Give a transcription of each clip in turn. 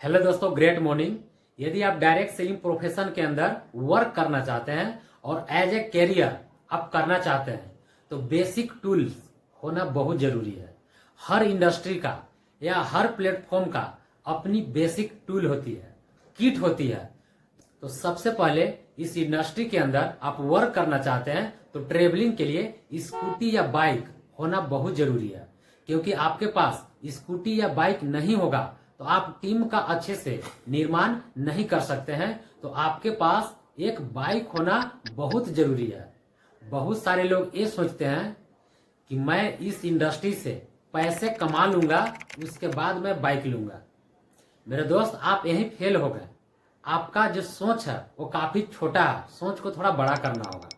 Hello दोस्तों, great morning. यदि आप डायरेक्ट सेलिंग प्रोफेशन के अंदर वर्क करना चाहते हैं और एज ए कैरियर आप करना चाहते हैं तो बेसिक टूल्स होना बहुत जरूरी है। हर इंडस्ट्री का या हर प्लेटफॉर्म का अपनी बेसिक टूल होती है, किट होती है। तो सबसे पहले इस इंडस्ट्री के अंदर आप वर्क करना चाहते हैं तो ट्रेवलिंग के लिए स्कूटी या बाइक होना बहुत जरूरी है, क्योंकि आपके पास स्कूटी या बाइक नहीं होगा तो आप टीम का अच्छे से निर्माण नहीं कर सकते हैं। तो आपके पास एक बाइक होना बहुत जरूरी है। बहुत सारे लोग ये सोचते हैं कि मैं इस इंडस्ट्री से पैसे कमा लूंगा, उसके बाद मैं बाइक लूंगा। मेरे दोस्त, आप यहीं फेल हो गए। आपका जो सोच है वो काफी छोटा है, सोच को थोड़ा बड़ा करना होगा।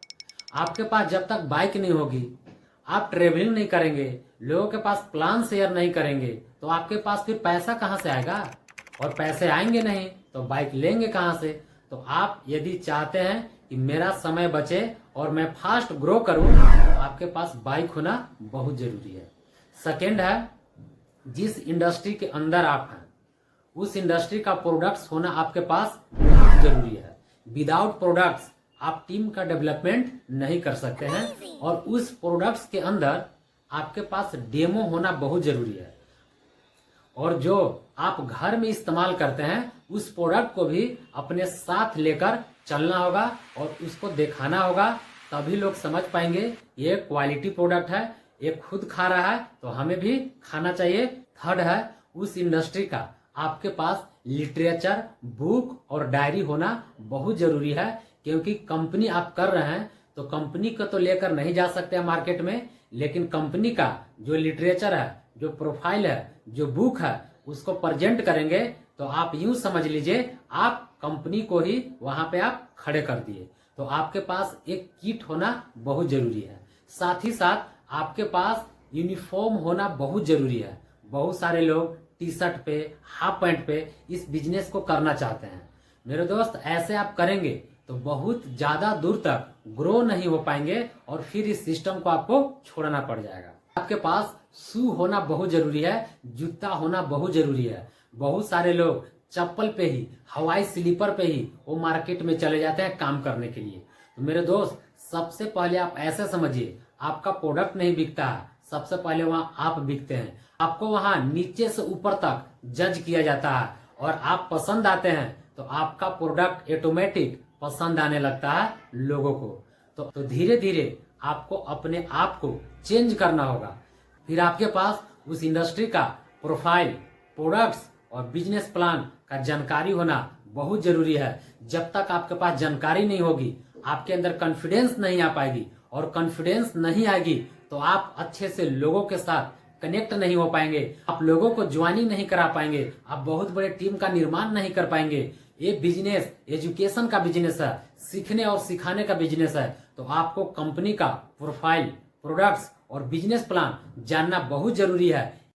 आपके पास जब तक बाइक नहीं होगी, आप ट्रेवलिंग नहीं करेंगे, लोगों के पास प्लान शेयर नहीं करेंगे, तो आपके पास फिर पैसा कहाँ से आएगा? और पैसे आएंगे नहीं तो बाइक लेंगे कहाँ से? तो आप यदि चाहते हैं कि मेरा समय बचे और मैं फास्ट ग्रो करूं तो आपके पास बाइक होना बहुत जरूरी है। सेकेंड है, जिस इंडस्ट्री के अंदर आप हैं उस इंडस्ट्री का प्रोडक्ट्स होना आपके पास बहुत जरूरी है। विदाउट प्रोडक्ट्स आप टीम का डेवलपमेंट नहीं कर सकते हैं, और उस प्रोडक्ट्स के अंदर आपके पास डेमो होना बहुत जरूरी है। और जो आप घर में इस्तेमाल करते हैं उस प्रोडक्ट को भी अपने साथ लेकर चलना होगा और उसको दिखाना होगा, तभी लोग समझ पाएंगे ये क्वालिटी प्रोडक्ट है, ये खुद खा रहा है तो हमें भी खाना चाहिए। थर्ड है, उस इंडस्ट्री का आपके पास लिटरेचर, बुक और डायरी होना बहुत जरूरी है, क्योंकि कंपनी आप कर रहे हैं तो कंपनी को तो लेकर नहीं जा सकते मार्केट में, लेकिन कंपनी का जो लिटरेचर है, जो प्रोफाइल है, जो बुक है, उसको प्रेजेंट करेंगे तो आप यूं समझ लीजिए आप कंपनी को ही वहां पे आप खड़े कर दिए। तो आपके पास एक किट होना बहुत जरूरी है। साथ ही साथ आपके पास यूनिफॉर्म होना बहुत जरूरी है। बहुत सारे लोग टी शर्ट पे, हाफ पैंट पे इस बिजनेस को करना चाहते हैं। मेरे दोस्त, ऐसे आप करेंगे तो बहुत ज्यादा दूर तक ग्रो नहीं हो पाएंगे और फिर इस सिस्टम को आपको छोड़ना पड़ जाएगा। आपके पास शू होना बहुत जरूरी है, जूता होना बहुत जरूरी है। बहुत सारे लोग चप्पल पे ही, हवाई स्लीपर पे ही वो मार्केट में चले जाते हैं काम करने के लिए। तो मेरे दोस्त, सबसे पहले आप ऐसे समझिए, आपका प्रोडक्ट नहीं बिकता है, सबसे पहले वहां आप बिकते हैं। आपको वहां नीचे से ऊपर तक जज किया जाता है और आप पसंद आते हैं तो आपका प्रोडक्ट ऑटोमेटिक पसंद आने लगता है लोगों को। तो धीरे धीरे आपको अपने आप को चेंज करना होगा। फिर आपके पास उस इंडस्ट्री का प्रोफाइल, प्रोडक्ट्स और बिजनेस प्लान का जानकारी होना बहुत जरूरी है। जब तक आपके पास जानकारी नहीं होगी, आपके अंदर कॉन्फिडेंस नहीं आ पाएगी, और कॉन्फिडेंस नहीं आएगी तो आप अच्छे से लोगों के साथ कनेक्ट नहीं हो पाएंगे, आप लोगों को ज्वाइनिंग नहीं करा पाएंगे, आप बहुत बड़े टीम का निर्माण नहीं कर पाएंगे। ये बिजनेस एजुकेशन का बिजनेस है, सीखने और सिखाने का बिजनेस है। तो आपको कंपनी का प्रोफाइल, प्रोडक्ट्स और बिजनेस प्लान जानना बहुत जरूरी है।